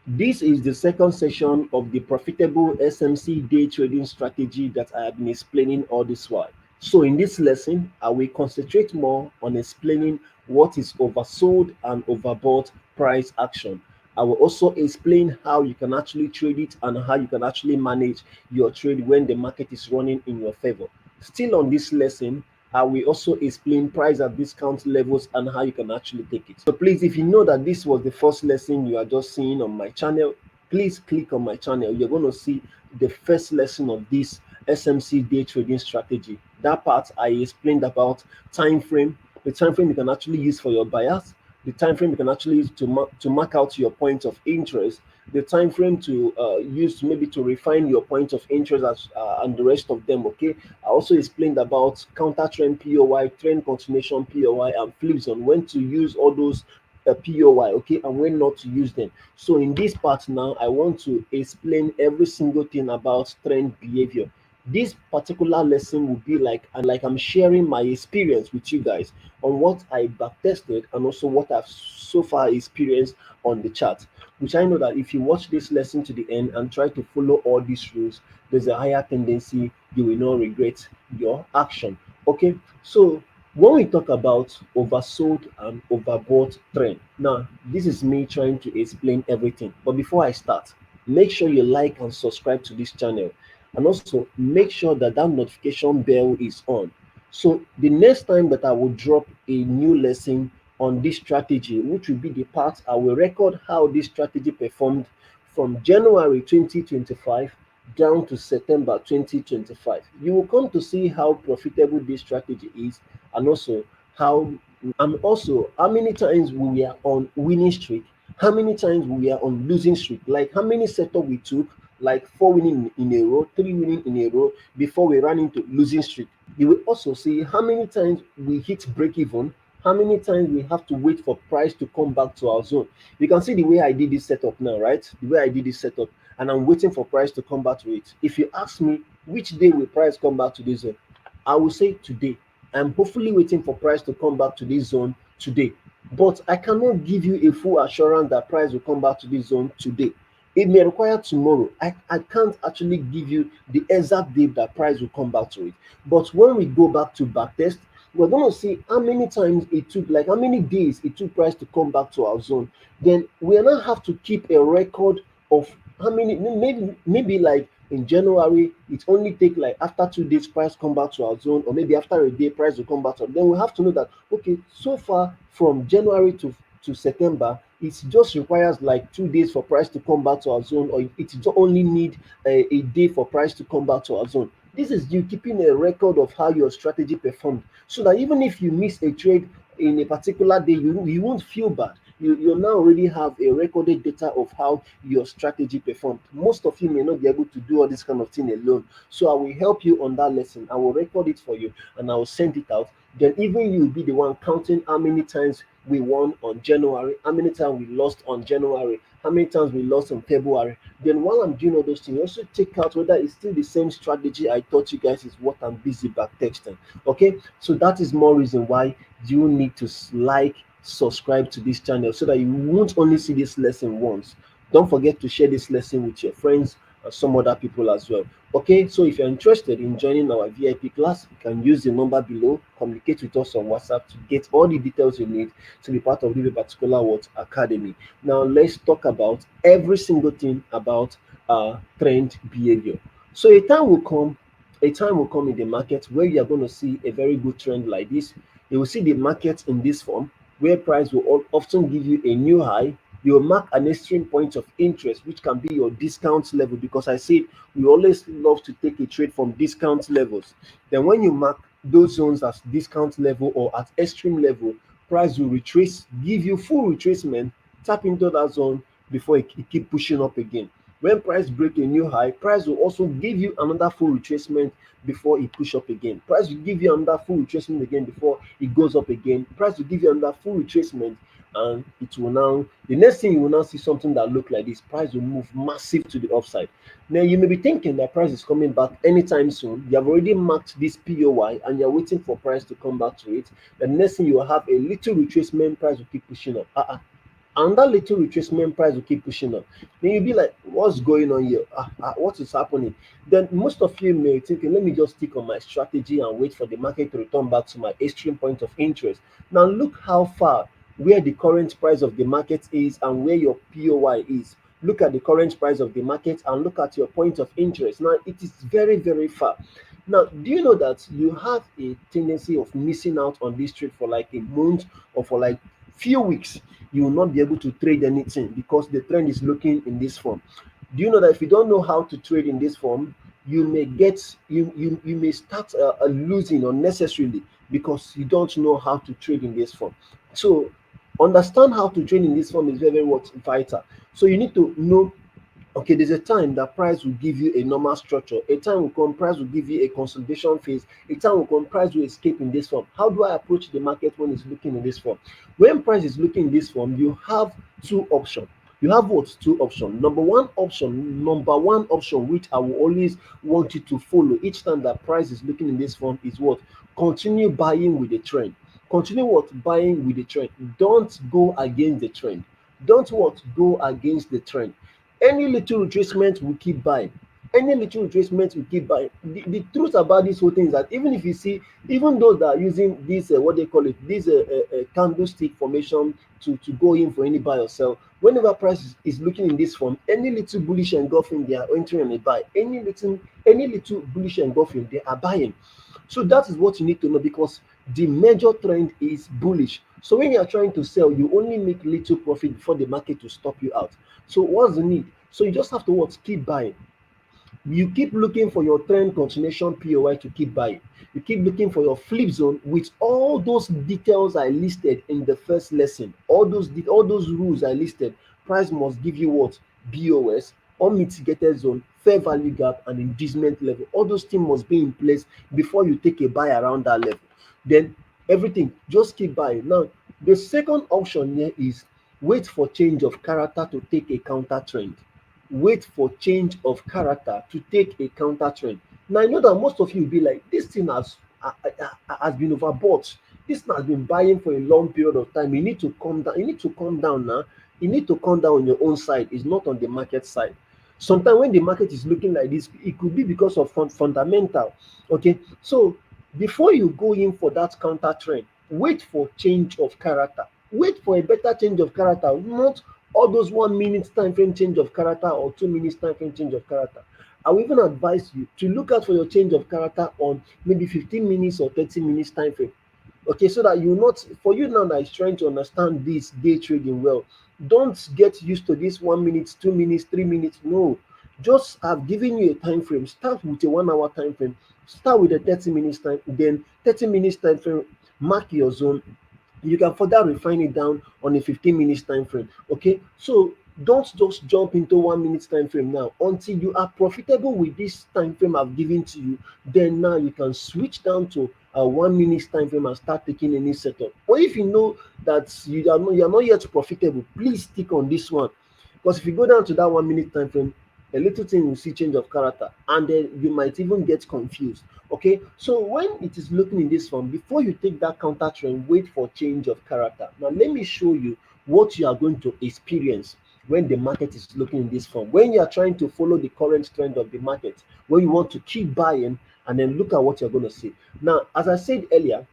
This is the second session of the profitable SMC day trading strategy that I have been explaining all this while. So, in this lesson, I will concentrate more on explaining what is oversold and overbought price action. I will also explain how you can actually trade it and how you can actually manage your trade when the market is running in your favor. Still on this lesson, I will also explain price at discount levels and how you can actually take it. So please, if you know that this was the first lesson you are just seeing on my channel, please click on my channel. You're going to see the first lesson of this SMC day trading strategy. That part I explained about time frame, the time frame you can actually use for your buyers, the time frame you can actually use to mark out your point of interest, the time frame to use maybe to refine your point of interest and the rest of them. Okay, I also explained about counter trend POY, trend continuation POY, and flips on when to use all those POY, okay, and when not to use them. So in this part now, I want to explain every single thing about trend behavior. This particular lesson will be like I'm sharing my experience with you guys on what I back tested and also what I've so far experienced on the chart. Which I know that if you watch this lesson to the end and try to follow all these rules, there's a higher tendency you will not regret your action. Okay, so when we talk about oversold and overbought trend, now this is me trying to explain everything. But before I start, make sure you like and subscribe to this channel, and also make sure that that notification bell is on. So the next time that I will drop a new lesson on this strategy, which will be the part I will record how this strategy performed from January 2025 down to September 2025. You will come to see how profitable this strategy is, and how also how many times we were on winning streak, how many times we were on losing streak, like how many setup we took, like 4 winning in a row, 3 winning in a row before we ran into losing streak. You will also see how many times we hit break even, how many times we have to wait for price to come back to our zone. You can see the way I did this setup now, right? The way I did this setup, and I'm waiting for price to come back to it. If you ask me which day will price come back to this zone, I will say today. I'm hopefully waiting for price to come back to this zone today. But I cannot give you a full assurance that price will come back to this zone today. It may require tomorrow. I can't actually give you the exact date that price will come back to it. But when we go back to back test, we're going to see how many times it took, like how many days it took price to come back to our zone. Then we now have to keep a record of how many, maybe like in January, it only take like after 2 days price come back to our zone, or maybe after a day price will come back to. Then we have to know that okay, so far from January to September, it just requires like 2 days for price to come back to our zone, or it only need a day for price to come back to our zone. This is you keeping a record of how your strategy performed, so that even if you miss a trade in a particular day, you won't feel bad. You now already have a recorded data of how your strategy performed. Most of you may not be able to do all this kind of thing alone. So I will help you on that lesson. I will record it for you and I will send it out. Then even you will be the one counting how many times we won on January, how many times we lost on January, how many times we lost in February. Then while I'm doing all those things, also check out whether it's still the same strategy I taught you guys is what I'm busy back texting. Okay, so that is more reason why you need to like, subscribe to this channel so that you won't only see this lesson once. Don't forget to share this lesson with your friends and some other people as well. Okay, so if you're interested in joining our VIP class, you can use the number below, communicate with us on WhatsApp to get all the details you need to be part of this particular what academy. Now let's talk about every single thing about trend behavior. So a time will come in the market where you are going to see a very good trend like this. You will see the market in this form where price will often give you a new high. You will mark an extreme point of interest, which can be your discount level, because I said we always love to take a trade from discount levels. Then when you mark those zones as discount level or at extreme level, price will retrace, give you full retracement, tap into that zone before it keep pushing up again. When price break a new high, price will also give you another full retracement before it push up again. Price will give you another full retracement again before it goes up again. Price will give you another full retracement, and it will now, the next thing you will now see something that look like this. Price will move massive to the upside. Now you may be thinking that price is coming back anytime soon. You have already marked this POY and you're waiting for price to come back to it. The next thing you will have a little retracement, price will keep pushing up. and that little retracement price will keep pushing up. Then you'll be like, what's going on here? What is happening? Then most of you may think, let me just stick on my strategy and wait for the market to return back to my extreme point of interest. Now look how far where the current price of the market is and where your POY is. Look at the current price of the market and look at your point of interest. Now it is very, very far. Now, do you know that you have a tendency of missing out on this trade for like a month or for like few weeks? You will not be able to trade anything because the trend is looking in this form. Do you know that if you don't know how to trade in this form, you may start losing unnecessarily because you don't know how to trade in this form. So understand how to trade in this form is very, very what vital. So you need to know, okay, there's a time that price will give you a normal structure. A time will come, price will give you a consolidation phase. A time will come, price will escape in this form. How do I approach the market when it's looking in this form? When price is looking in this form, you have two options. You have what? Two options. Number one option, which I will always want you to follow each time that price is looking in this form, is what? Continue buying with the trend. Continue what? Buying with the trend. Don't go against the trend. Don't what? Go against the trend. Any little retracement will keep buying. Any little retracement will keep buying. The truth about this whole thing is that even if you see, even those that are using this, what they call it, this candlestick formation to go in for any buy or sell, whenever price is looking in this form, any little bullish engulfing, they are entering on a buy. Any little bullish engulfing, they are buying. So that is what you need to know because the major trend is bullish. So when you are trying to sell, you only make little profit before the market to stop you out. So what's the need? So you just have to what? Keep buying. You keep looking for your trend continuation POI to keep buying. You keep looking for your flip zone with all those details I listed in the first lesson. All those rules I listed. Price must give you what? BOS, unmitigated zone, fair value gap, and inducement level. All those things must be in place before you take a buy around that level. Then everything, just keep buying. Now, the second option here is wait for change of character to take a counter trend. Wait for change of character to take a counter trend. Now I know that most of you will be like, this thing has been overbought. This thing has been buying for a long period of time. You need to calm down. You need to calm down now. You need to calm down on your own side. It's not on the market side. Sometimes when the market is looking like this, it could be because of fundamental. Okay, so before you go in for that counter trend, wait for change of character. Wait for a better change of character, not all those 1 minute time frame change of character or 2 minutes time frame change of character. I will even advise you to look out for your change of character on maybe 15 minutes or 30 minutes time frame. Okay, so that you not, for you now that is trying to understand this day trading well, don't get used to this 1 minute, 2 minutes, 3 minutes. No, just have given you a time frame. Start with a 1 hour time frame. Start with a 30 minutes time, then 30 minutes time frame. Mark your zone. You can further refine it down on a 15 minutes time frame. Okay, so don't just jump into 1 minute time frame now until you are profitable with this time frame I've given to you. Then now you can switch down to a 1 minute time frame and start taking any setup. Or if you know that you are not yet profitable, please stick on this one, because if you go down to that 1 minute time frame, a little thing will see change of character and then you might even get confused. Okay, so when it is looking in this form, before you take that counter trend, wait for change of character. Now let me show you what you are going to experience when the market is looking in this form. When you are trying to follow the current trend of the market, when you want to keep buying, and then look at what you're going to see. Now, as I said earlier,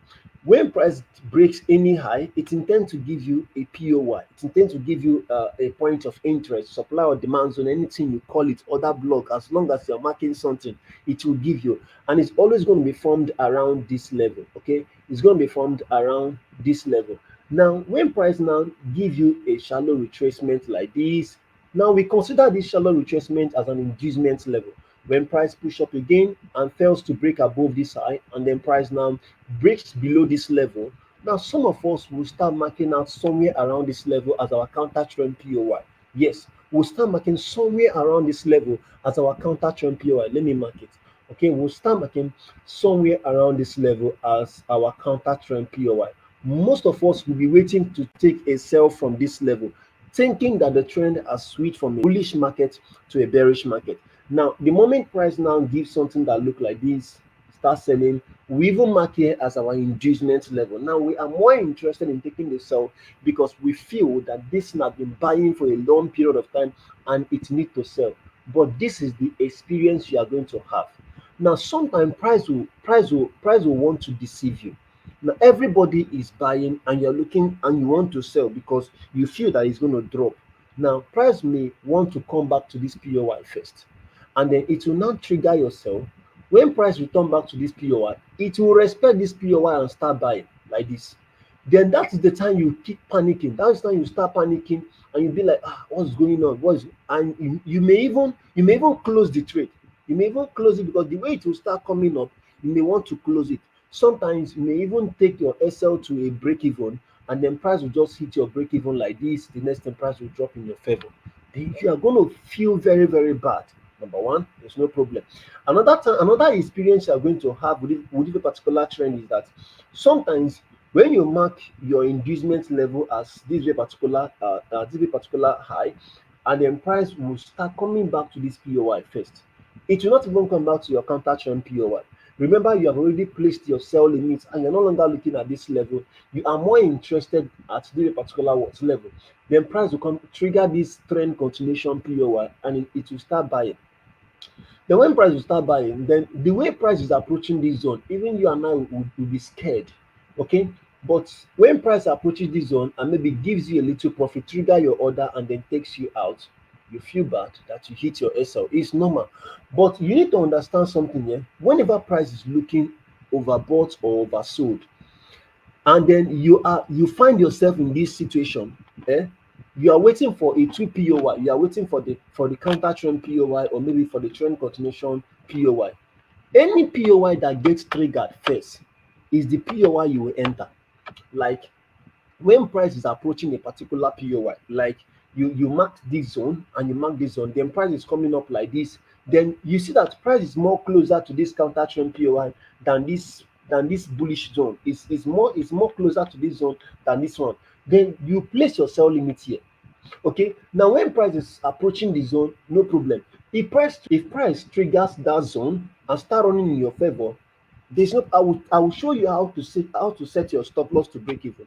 when price breaks any high, it intends to give you a POY. It intends to give you a point of interest, supply or demand zone, anything you call it, other block. As long as you're marking something, it will give you, and it's always going to be formed around this level. Okay, it's going to be formed around this level. Now, when price now give you a shallow retracement like this, now we consider this shallow retracement as an inducement level. When price push up again and fails to break above this high, and then price now breaks below this level, now some of us will start marking out somewhere around this level as our counter trend POY. Yes, we'll start marking somewhere around this level as our counter trend POY. Let me mark it. Okay, we'll start marking somewhere around this level as our counter trend POY. Most of us will be waiting to take a sell from this level, thinking that the trend has switched from a bullish market to a bearish market. Now, the moment price now gives something that look like this, start selling. We even mark here as our inducement level. Now we are more interested in taking the sell because we feel that this has been buying for a long period of time and it needs to sell. But this is the experience you are going to have. Now sometimes price will want to deceive you. Now everybody is buying and you're looking and you want to sell because you feel that it's going to drop. Now price may want to come back to this POI first, and then it will now trigger yourself. When price return back to this POI, it will respect this POI and start buying like this. Then that is the time you keep panicking. That's the time you start panicking and you be like, what's going on? What's and you may even close the trade. You may even close it because the way it will start coming up, you may want to close it. Sometimes you may even take your SL to a break even, and then price will just hit your break even like this. The next time price will drop in your favor. Then you are going to feel very, very bad. Number one, there's no problem. Another experience you are going to have with a particular trend is that sometimes when you mark your inducement level as this very particular high, and then price will start coming back to this POI first. It will not even come back to your counter trend POI. Remember, you have already placed your sell limit and you're no longer looking at this level. You are more interested at this particular what level. Then price will come trigger this trend continuation POI and it will start buying. Then when price will start buying, then the way price is approaching this zone, even you and I will be scared. Okay. But when price approaches this zone and maybe gives you a little profit, trigger your order and then takes you out, you feel bad that you hit your SL. It's normal. But you need to understand something here. Whenever price is looking overbought or oversold, and then you find yourself in this situation, eh? You are waiting for a two POI, you are waiting for the counter trend POI or maybe for the trend continuation POI. Any POI that gets triggered first is the POI you will enter. Like when price is approaching a particular POI, like you mark this zone and you mark this zone, then price is coming up like this, then you see that price is more closer to this counter trend POI than this bullish zone. It's more closer to this zone than this one. Then you place your sell limit here. Okay, now when price is approaching the zone, no problem. If price triggers that zone and start running in your favor, there's no I will show you how to set your stop loss to break even.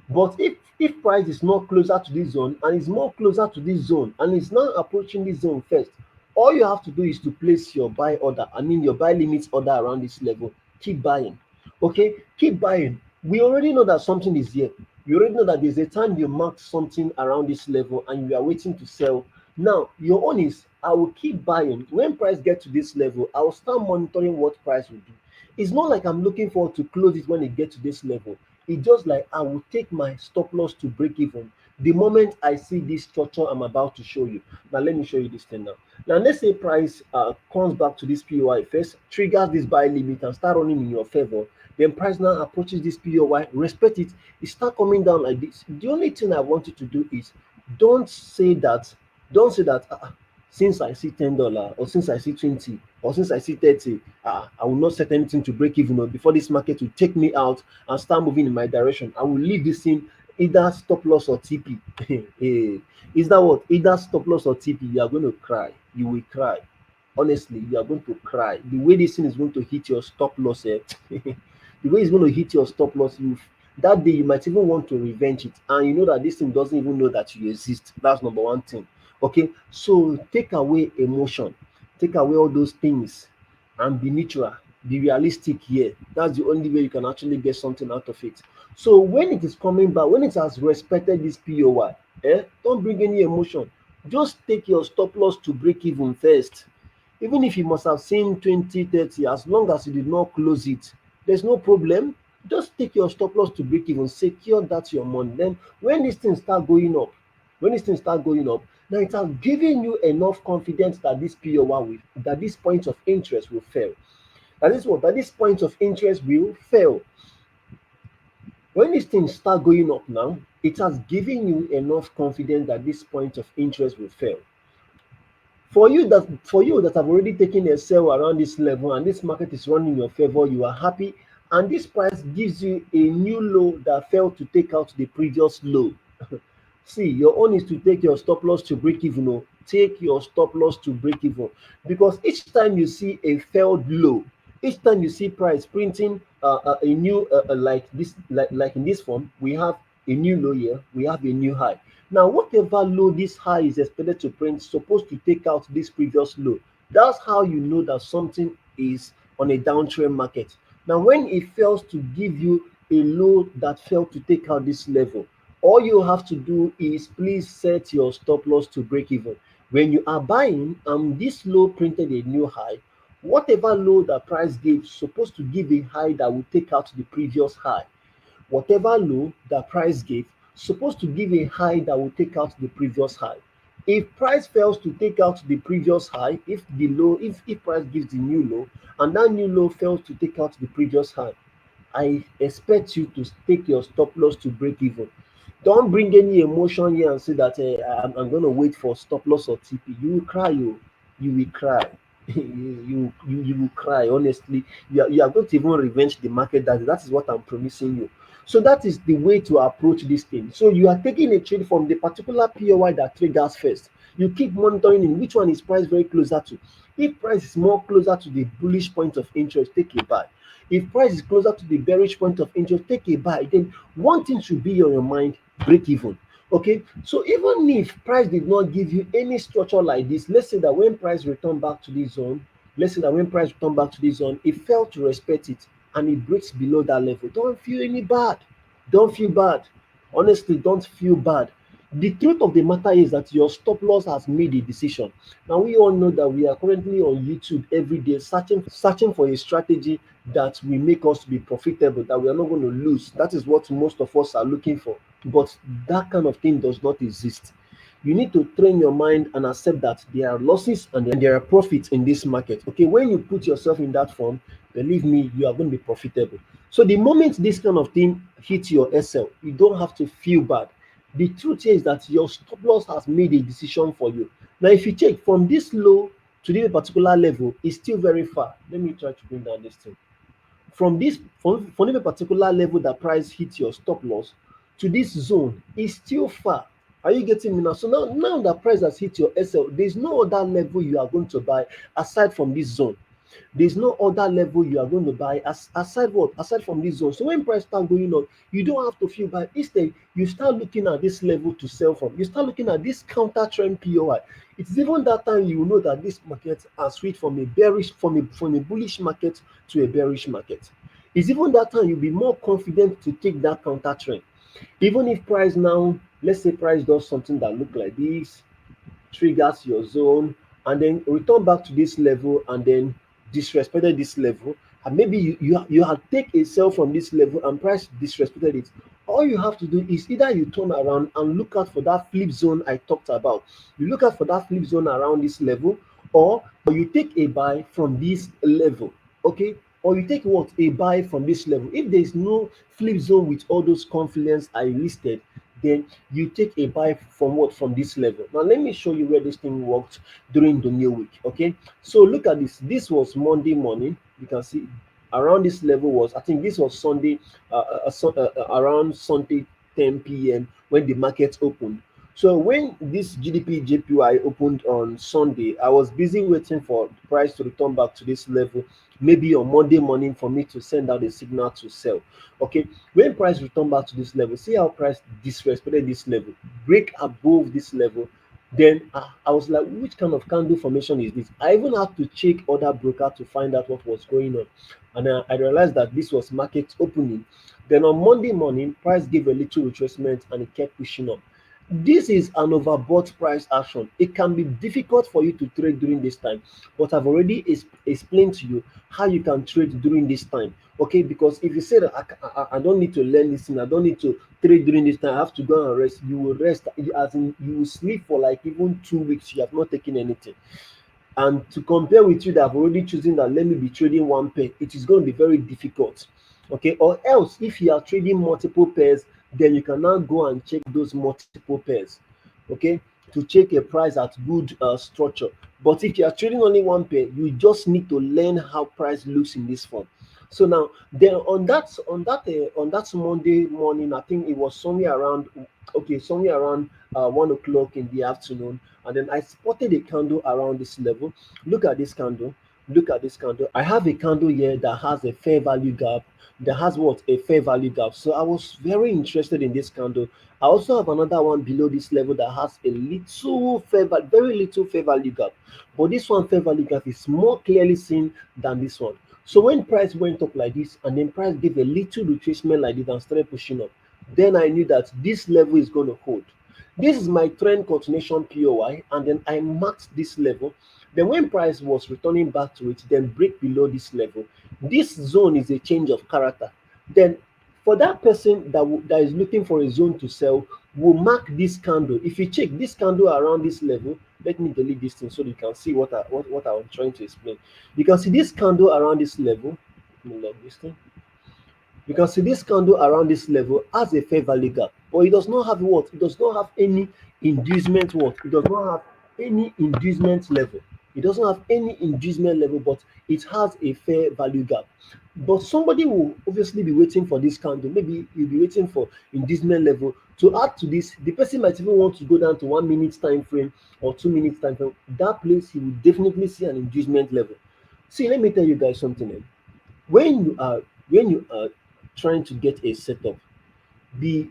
But if price is not closer to this zone and is more closer to this zone and is now approaching this zone first, all you have to do is to place your buy order, I mean your buy limit order around this level. Keep buying. Okay, keep buying. We already know that something is here. We already know that there's a time you marked something around this level and you are waiting to sell. Now your own is I will keep buying. When price get to this level, I will start monitoring what price will do. It's not like I'm looking forward to close it when it gets to this level. It's just like I will take my stop loss to break even the moment I see this structure I'm about to show you. Now let me show you this thing now. Now let's say price comes back to this POI first, triggers this buy limit and start running in your favor. Then price now approaches this POI, respect it, it start coming down like this. The only thing I want you to do is don't say that, since I see $10 or since I see 20 or since I see 30, I will not set anything to break even or before this market will take me out and start moving in my direction. I will leave this in either stop loss or TP. Is that what? Either stop loss or TP, you are going to cry. You will cry. Honestly, you are going to cry. The way this thing is going to hit your stop loss, the way it's going to hit your stop loss, that day you might even want to revenge it. And you know that this thing doesn't even know that you exist. That's number one thing. Okay, so take away emotion, take away all those things, and be neutral, be realistic here. That's the only way you can actually get something out of it. So when it is coming back, when it has respected this POI, don't bring any emotion. Just take your stop loss to break even first. Even if you must have seen 20, 30, as long as you did not close it, there's no problem. Just take your stop loss to break even, secure that your money. Then when these things start going up, now it has given you enough confidence that this POI will, that this point of interest will fail. That this point of interest will fail. When these things start going up now, it has given you enough confidence that this point of interest will fail. For you that have already taken a sell around this level and this market is running in your favor, you are happy, and this price gives you a new low that failed to take out the previous low. See, your own is to take your stop loss to break even. Oh. Take your stop loss to break even. Because each time you see a failed low, Each time you see price printing a new like in this form, we have a new low here, we have a new high. Now whatever low this high is expected to print supposed to take out this previous low. That's how you know that something is on a downtrend market. Now when it fails to give you a low that failed to take out this level, all you have to do is please set your stop loss to break even. When you are buying and this low printed a new high, whatever low the price gives supposed to give a high that will take out the previous high. Whatever low the price gave supposed to give a high that will take out the previous high. If price fails to take out the previous high, if price gives the new low and that new low fails to take out the previous high, I expect you to take your stop loss to break even. Don't bring any emotion here and say that I'm going to wait for stop loss or TP. You will cry, you will cry. You will cry. Honestly, you are going to even revenge the market. That is what I'm promising you. So that is the way to approach this thing. So you are taking a trade from the particular POI that triggers first. You keep monitoring in which one is price very closer to. If price is more closer to the bullish point of interest, take a buy. If price is closer to the bearish point of interest, take a buy. Then one thing should be on your mind: break even. Okay, so even if price did not give you any structure like this, let's say that when price return back to this zone, it failed to respect it and it breaks below that level. Don't feel any bad. Don't feel bad. Honestly, don't feel bad. The truth of the matter is that your stop loss has made a decision. Now we all know that we are currently on YouTube every day searching for a strategy that will make us to be profitable, that we are not going to lose. That is what most of us are looking for. But that kind of thing does not exist. You need to train your mind and accept that there are losses and there are profits in this market. Okay, when you put yourself in that form, believe me, you are going to be profitable. So the moment this kind of thing hits your SL, you don't have to feel bad. The truth is that your stop loss has made a decision for you. Now, if you check from this low to this particular level, it's still very far. Let me try to bring down this thing. From a particular level that price hits your stop loss to this zone is still far. Are you getting me now? So now that price has hit your SL, there's no other level you are going to buy aside from this zone. There's no other level you are going to buy aside what? Aside from this zone. So when price start going up, you don't have to feel bad. Instead, you start looking at this level to sell from. You start looking at this counter trend POI. It's even that time you know that this market has switched from a bullish market to a bearish market. It's even that time you'll be more confident to take that counter trend. Even if price now, let's say price does something that look like this, triggers your zone, and then return back to this level and then disrespected this level, and maybe you had take a sell from this level and price disrespected it. All you have to do is either you turn around and look out for that flip zone I talked about. You look out for that flip zone around this level, or you take a buy from this level. Okay, or you take what? A buy from this level. If there is no flip zone with all those confidence I listed, then you take a buy from what? From this level. Now let me show you where this thing worked during the new week. Okay, so look at this. This was Monday morning. You can see around this level was, I think this was Sunday, around Sunday 10 p.m. when the market opened. So when this GDP JPY opened on Sunday, I was busy waiting for the price to return back to this level, maybe on Monday morning for me to send out a signal to sell. Okay, when price return back to this level, see how price disrespected this level, break above this level. Then I was like, which kind of candle formation is this? I even had to check other broker to find out what was going on. And I realized that this was market opening. Then on Monday morning, price gave a little retracement and it kept pushing up. This is an overbought price action. It can be difficult for you to trade during this time, but I've already explained to you how you can trade during this time. Okay, because if you say that I don't need to learn this thing, I don't need to trade during this time, I have to go and rest. You will rest, as in you will sleep for like even 2 weeks. You have not taken anything. And to compare with you that have already chosen that let me be trading one pair, it is going to be very difficult. Okay, or else if you are trading multiple pairs, then you can now go and check those multiple pairs. Okay, to check a price at good structure. But if you are trading only one pair, you just need to learn how price looks in this form. So now, then on that Monday morning, I think it was somewhere around, okay, somewhere around 1 o'clock in the afternoon, and then I spotted a candle around this level. Look at this candle. Look at this candle. I have a candle here that has a fair value gap. That has what? A fair value gap. So I was very interested in this candle. I also have another one below this level that has a little very little fair value gap. But this one fair value gap is more clearly seen than this one. So when price went up like this and then price gave a little retracement like this and started pushing up, then I knew that this level is going to hold. This is my trend continuation POI, and then I marked this level. Then when price was returning back to it, then break below this level. This zone is a change of character. Then for that person that is looking for a zone to sell, will mark this candle. If you check this candle around this level, let me delete this thing so you can see what I'm trying to explain. You can see this candle around this level. Let me log this thing. You can see this candle around this level has a fair value gap, but it does not have what? It does not have any inducement what? It does not have any inducement level. It doesn't have any inducement level, but it has a fair value gap. But somebody will obviously be waiting for this candle. Maybe you'll be waiting for inducement level. To add to this, the person might even want to go down to 1 minute time frame or 2 minutes time frame. That place he will definitely see an inducement level. See, let me tell you guys something. When you are when you are trying to get a setup, be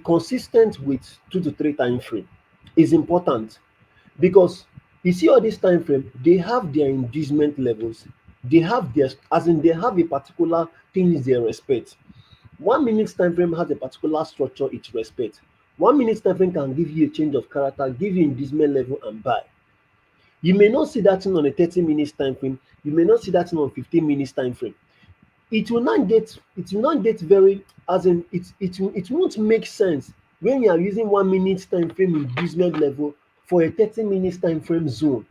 consistent with 2 to 3 time frame is important, because you see all this time frame they have their engagement levels, they have their, as in they have a particular things they respect. 1 minute time frame has a particular structure it respects. 1 minute time frame can give you a change of character, give you engagement level and buy. You may not see that thing on a 30 minutes time frame, you may not see that thing on 15 minutes time frame. It will not get very, as in it won't make sense when you are using 1 minute time frame engagement level for a 30 minutes time frame zone.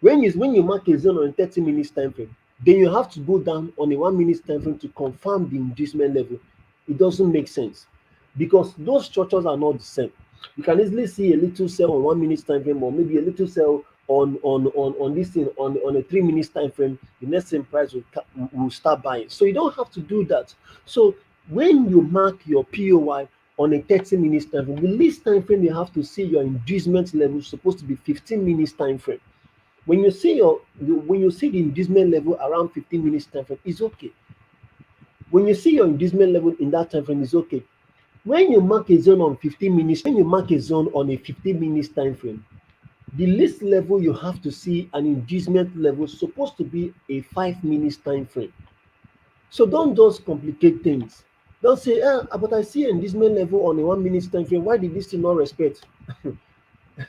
When you mark a zone on a 30 minutes time frame, then you have to go down on a 1 minute time frame to confirm the engagement level. It doesn't make sense, because those structures are not the same. You can easily see a little sell on 1 minute time frame, or maybe a little sell on this thing on a 3 minutes time frame. The next same price will start buying. So you don't have to do that. So when you mark your POI on a 30 minutes time frame, the least time frame you have to see your engagement level is supposed to be 15 minutes time frame. When you see the inducement level around 15 minutes time frame, it's okay. When you see your inducement level in that time frame, it's okay. When you mark a zone on 15 minutes, when you mark a zone on a 15 minutes time frame, the least level you have to see an inducement level is supposed to be a 5 minutes time frame. So don't just complicate things. Don't say, but I see an inducement level on a 1 minute time frame. Why did this thing not respect?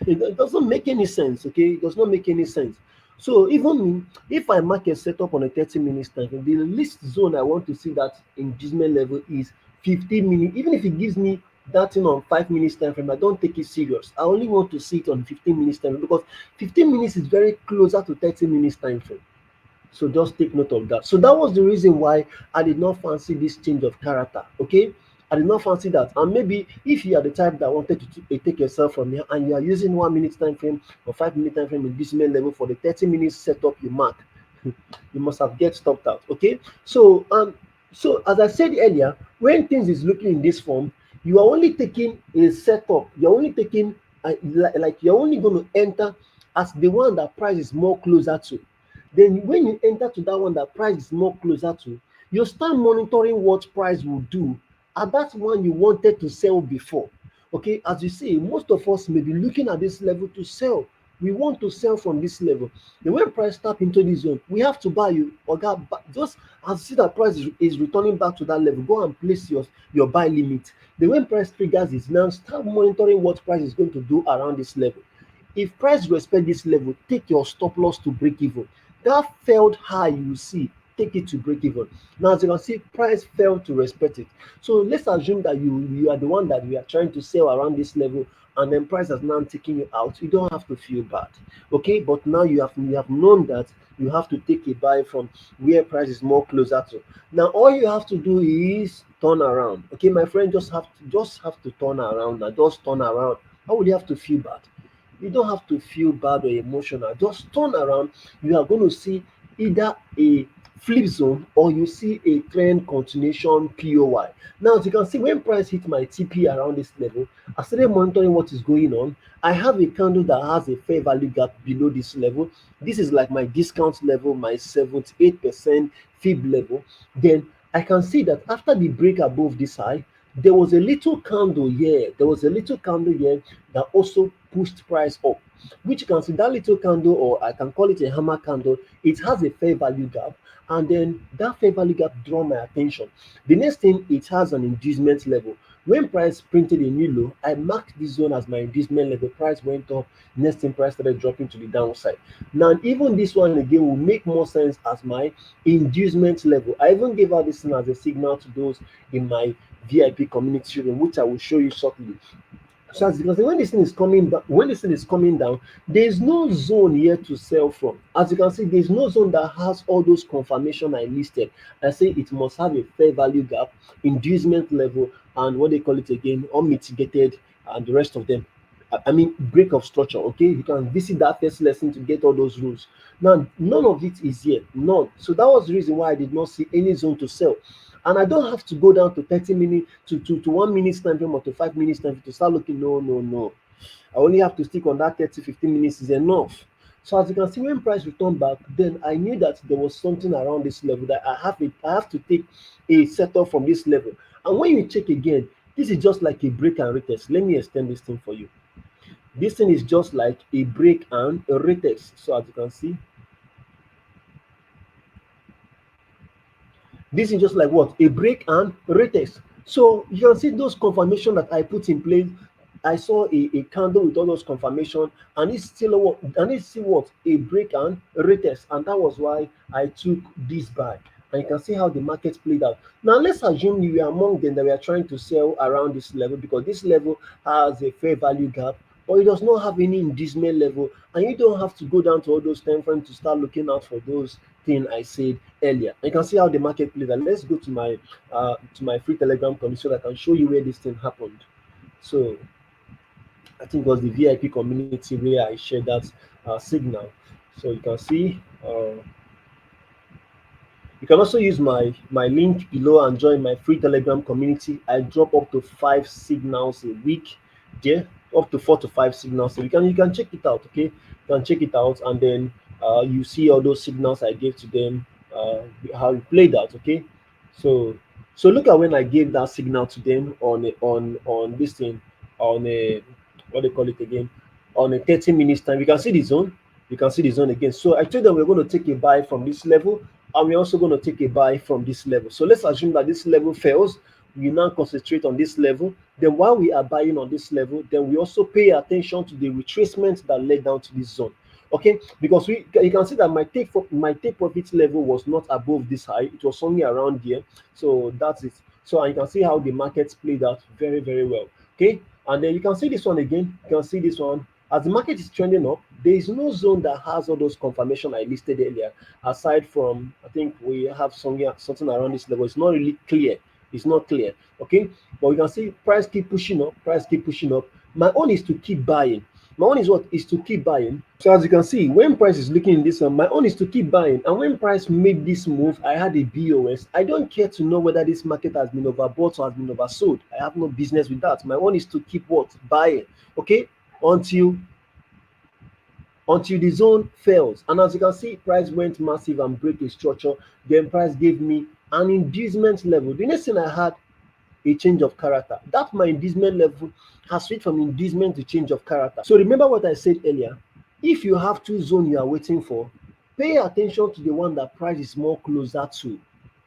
It doesn't make any sense, okay? It does not make any sense. So even me, if I mark a setup on a 30 minutes time frame, the least zone I want to see that engagement level is 15 minutes. Even if it gives me that thing on 5 minutes time frame, I don't take it serious. I only want to see it on 15 minutes time frame, because 15 minutes is very closer to 30 minutes time frame. So just take note of that. So that was the reason why I did not fancy this change of character. Okay. I did not fancy that. And maybe if you are the type that wanted to take yourself from here and you are using 1 minute time frame or 5 minute time frame engagement level for the 30 minutes setup you mark, you must have get stopped out. Okay. So as I said earlier, when things is looking in this form, you are only taking a setup. You're only taking like you're only going to enter as the one that price is more closer to. Then when you enter to that one that price is more closer to, you start monitoring what price will do at that one you wanted to sell before. Okay, as you see, most of us may be looking at this level to sell. We want to sell from this level. Then when price tap into this zone, we have to buy you. Or just as you see that price is returning back to that level, go and place your buy limit. Then when price triggers is now, start monitoring what price is going to do around this level. If price respect this level, take your stop loss to break even. That failed high you see, take it to break even. Now, as you can see, price failed to respect it. So let's assume that you are the one that we are trying to sell around this level, and then price has now taken you out. You don't have to feel bad, okay? But now you have known that you have to take a buy from where price is more closer to. Now, all you have to do is turn around, okay, my friend. Just have to turn around now. Just turn around. How would you have to feel bad? You don't have to feel bad or emotional. Just turn around. You are going to see either a flip zone, or you see a trend continuation POY. Now, as you can see, when price hit my TP around this level, I started monitoring what is going on. I have a candle that has a fair value gap below this level. This is like my discount level, my 78% fib level. Then I can see that after the break above this high, there was a little candle here. There was a little candle here that also pushed price up, which you can see that little candle, or I can call it a hammer candle. It has a fair value gap, and then that fair value gap draw my attention. The next thing, it has an inducement level. When price printed a new low, I marked this zone as my inducement level. Price went up. Next thing, price started dropping to the downside. Now, even this one again will make more sense as my inducement level. I even gave out this thing as a signal to those in my VIP community room, which I will show you shortly. So as you can see, when this thing is coming down, there is no zone here to sell from. As you can see, there is no zone that has all those confirmation I listed. I say it must have a fair value gap, inducement level, and what they call it again, unmitigated, and the rest of them. I mean, break of structure. Okay, you can visit that first lesson to get all those rules. Now, none of it is here, none. So that was the reason why I did not see any zone to sell. And I don't have to go down to 30 minutes to 1 minute time frame, or to 5 minutes time frame to start looking. No, no, no. I only have to stick on that 30, 15 minutes is enough. So as you can see, when price returned back, then I knew that there was something around this level that I have to take a setup from this level. And when you check again, this is just like a break and retest. Let me extend this thing for you. This thing is just like a break and a retest. So as you can see, this is just like what? A break and retest. So you can see those confirmation that I put in place. I saw a candle with all those confirmation, and it's still what? And it's still what? A break and retest. And that was why I took this buy. And you can see how the market played out. Now let's assume you were among them that we are trying to sell around this level, because this level has a fair value gap, or it does not have any inducement level, and you don't have to go down to all those time frames to start looking out for those things I said earlier. You can see how the market plays. And let's go to my free Telegram community so that I can show you where this thing happened. So I think it was the VIP community where I shared that signal. So you can see. You can also use my link below and join my free Telegram community. I drop up to 5 signals a week there, up to 4 to 5 signals. So you can check it out. Okay, you can check it out, and then you see all those signals I gave to them, how it played out. Okay, so look at when I gave that signal to them on this thing, on a, what they call it again, on a 30 minutes time. You can see the zone. You can see the zone again. So I told them we're going to take a buy from this level, and we're also going to take a buy from this level. So let's assume that this level fails. We now concentrate on this level. Then while we are buying on this level, then we also pay attention to the retracement that led down to this zone. Okay, because you can see that my take profit level was not above this high. It was only around here. So that's it. So you can see how the markets played out very, very well. Okay, and then you can see this one again. You can see this one. As the market is trending up, there is no zone that has all those confirmation I listed earlier. Aside from, I think we have something around this level. It's not really clear. It's not clear. Okay, but we can see price keep pushing up. Price keep pushing up. My own is to keep buying. My own is what is to keep buying. So as you can see, when price is looking in this one, my own is to keep buying. And when price made this move, I had a BOS. I don't care to know whether this market has been overbought or has been oversold. I have no business with that. My own is to keep what? Buying. Okay, until the zone fails. And as you can see, price went massive and break a structure. Then price gave me an inducement level. The next thing I had, a change of character. That my inducement level has switched from inducement to change of character. So remember what I said earlier. If you have two zones you are waiting for, pay attention to the one that price is more closer to.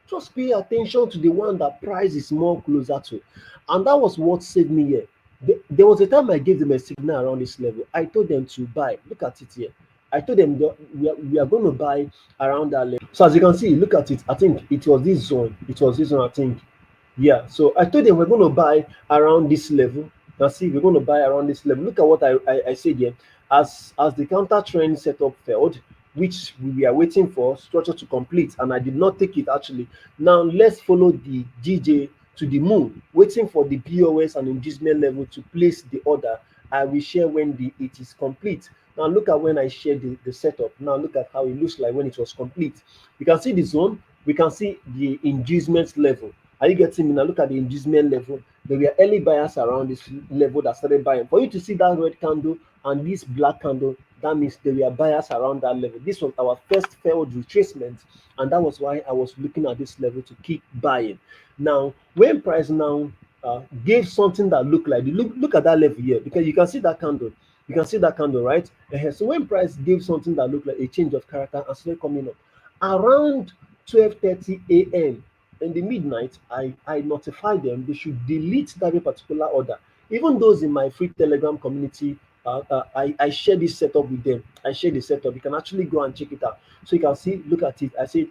Just pay attention to the one that price is more closer to. And that was what saved me here. There was a time I gave them a signal around this level. I told them to buy. Look at it here. I told them we are going to buy around that level. So as you can see, look at it. I think it was this zone. It was this one, I think. Yeah. So I told them we're going to buy around this level. Now see, we're going to buy around this level. Look at what I said here. As the counter trend setup failed, which we are waiting for structure to complete, and I did not take it actually. Now let's follow the DJ to the moon, waiting for the BOS and inducement level to place the order. I will share when it is complete. Now look at when I share the setup. Now look at how it looks like when it was complete. You can see the zone, we can see the inducement level. Are you getting me? Now look at the inducement level. There were early buyers around this level that started buying. For you to see that red candle and this black candle, that means there were buyers around that level. This was our first failed retracement, and that was why I was looking at this level to keep buying. Now, when price now gave something that looked like look at that level here, because you can see that candle. You can see that candle, right? So when price gave something that looked like a change of character and started coming up around 12:30 a.m. in the midnight, I notified them they should delete that particular order. Even those in my free Telegram community, I share this setup with them. I share the setup. You can actually go and check it out. So you can see, look at it. I said,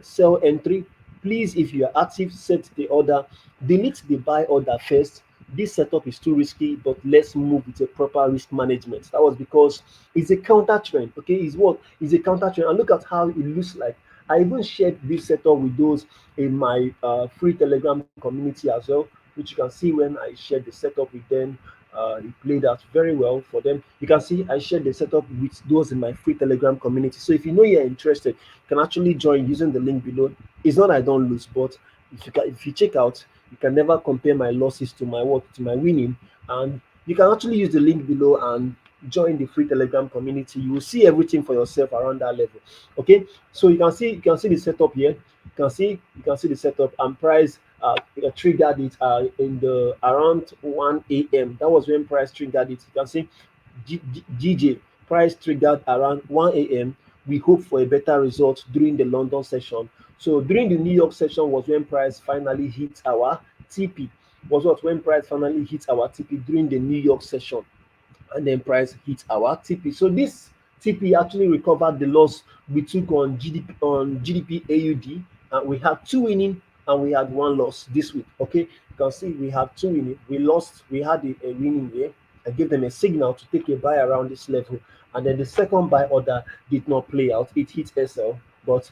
sell entry. Please, if you are active, set the order. Delete the buy order first. This setup is too risky, but let's move with a proper risk management. That was because it's a counter trend. Okay, it's what? It's a counter trend. And look at how it looks like. I even shared this setup with those in my free Telegram community as well, which you can see when I shared the setup with them. It played out very well for them. You can see I shared the setup with those in my free Telegram community. So if you know you're interested, you can actually join using the link below. It's not I don't lose, but if you check out, you can never compare my losses to my work to my winning. And you can actually use the link below and join the free Telegram community. You will see everything for yourself around that level. Okay, so you can see the setup here. You can see the setup and price triggered it in the around 1 a.m. That was when price triggered it. You can see GJ price triggered around 1 a.m. We hope for a better result during the London session. So during the New York session was when price finally hit our TP. Was what when price finally hit our TP during the New York session, and then price hit our TP. So this TP actually recovered the loss we took on GDP AUD, and we had two winning and we had one loss this week. Okay, you can see we have two winning. We lost. We had a winning here. I gave them a signal to take a buy around this level, and then the second buy order did not play out. It hit SL, but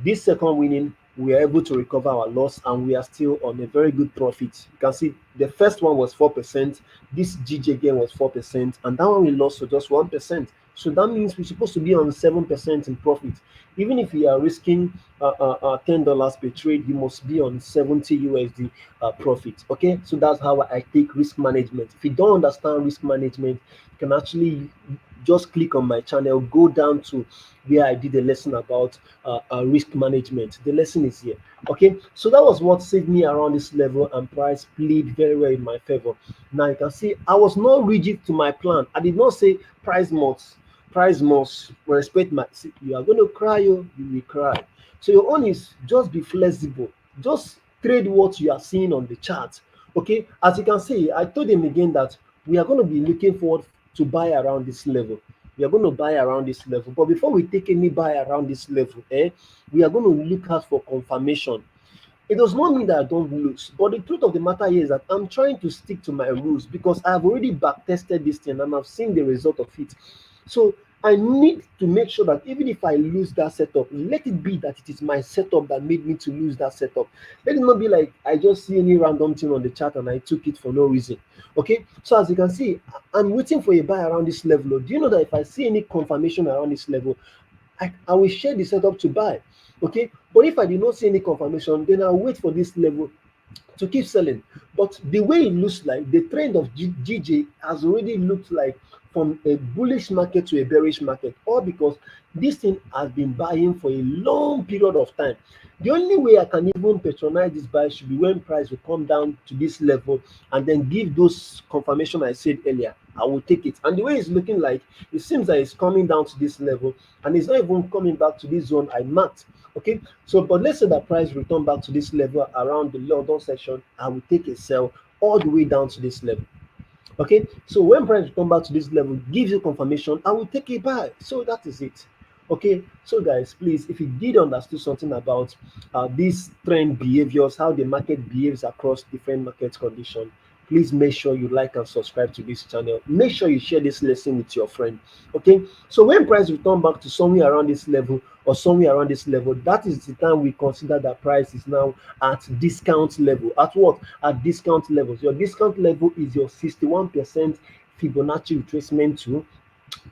this second winning we are able to recover our loss and we are still on a very good profit. You can see the first one was 4%, this GJ again was 4%, and that one we lost to just 1%. So that means we're supposed to be on 7% in profit. Even if you are risking $10 per trade, you must be on 70 USD profit. Okay, so that's how I take risk management. If you don't understand risk management, you can actually just click on my channel, go down to where I did a lesson about risk management. The lesson is here. Okay, so that was what saved me around this level, and price played very well in my favor. Now you can see I was not rigid to my plan. I did not say price must respect my. See, you are going to cry, you will cry. So your own is just be flexible. Just trade what you are seeing on the chart. Okay, as you can see, I told them again that we are going to be looking forward to buy around this level. We are going to buy around this level. But before we take any buy around this level, we are going to look out for confirmation. It does not mean that I don't lose, but the truth of the matter is that I'm trying to stick to my rules because I've already back tested this thing and I've seen the result of it. So I need to make sure that even if I lose that setup, let it be that it is my setup that made me to lose that setup. Let it not be like I just see any random thing on the chart and I took it for no reason. Okay, so as you can see, I'm waiting for a buy around this level. Do you know that if I see any confirmation around this level, I will share the setup to buy. Okay, but if I did not see any confirmation, then I'll wait for this level to keep selling. But the way it looks like, the trend of GJ has already looked like from a bullish market to a bearish market, all because this thing has been buying for a long period of time. The only way I can even patronize this buy should be when price will come down to this level and then give those confirmation I said earlier. I will take it. And the way it's looking like, it seems that it's coming down to this level and it's not even coming back to this zone I marked. Okay, so but let's say that price return back to this level around the London section, I will take a sell all the way down to this level. Okay, so when price come back to this level, gives you confirmation, I will take a buy. So that is it. Okay, so guys, please, if you did understand something about these trend behaviors, how the market behaves across different market conditions, please make sure you like and subscribe to this channel. Make sure you share this lesson with your friend. Okay, so when price return back to somewhere around this level or somewhere around this level, that is the time we consider that price is now at discount level. At what? At discount levels. Your discount level is your 61% Fibonacci retracement tool,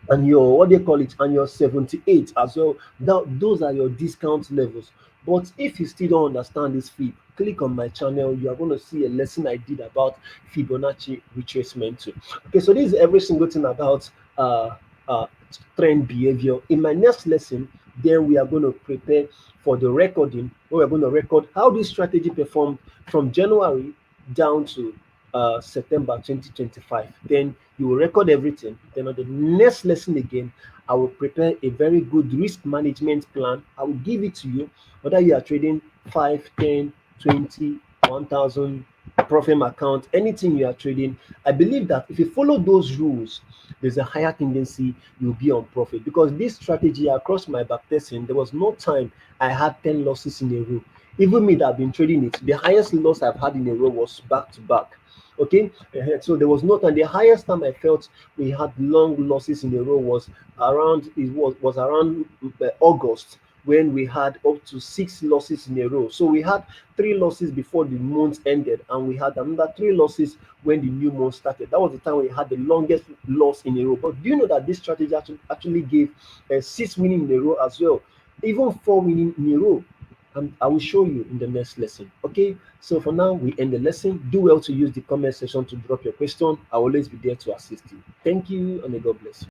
and your what they call it, and your 78 as well. Those are your discount levels. But if you still don't understand this fib, click on my channel. You are going to see a lesson I did about Fibonacci retracement too. Okay, so this is every single thing about uh, uh, trend behavior. In my next lesson, then we are going to prepare for the recording, where we're going to record how this strategy performed from January down to September 2025. Then you will record everything. Then on the next lesson again, I will prepare a very good risk management plan. I will give it to you, whether you are trading 5, 10, 20, 1,000 profit account, anything you are trading. I believe that if you follow those rules, there's a higher tendency you'll be on profit. Because this strategy across my backtesting, there was no time I had 10 losses in a row. Even me that have been trading it, the highest loss I've had in a row was back to back. Okay, so there was no time. The highest time I felt we had long losses in a row was around August, when we had up to 6 losses in a row. So we had 3 losses before the month ended, and we had another 3 losses when the new month started. That was the time we had the longest loss in a row. But do you know that this strategy actually gave 6 winning in a row as well, even 4 winning in a row? And I will show you in the next lesson. Okay, so for now, we end the lesson. Do well to use the comment section to drop your question. I will always be there to assist you. Thank you, and may God bless you.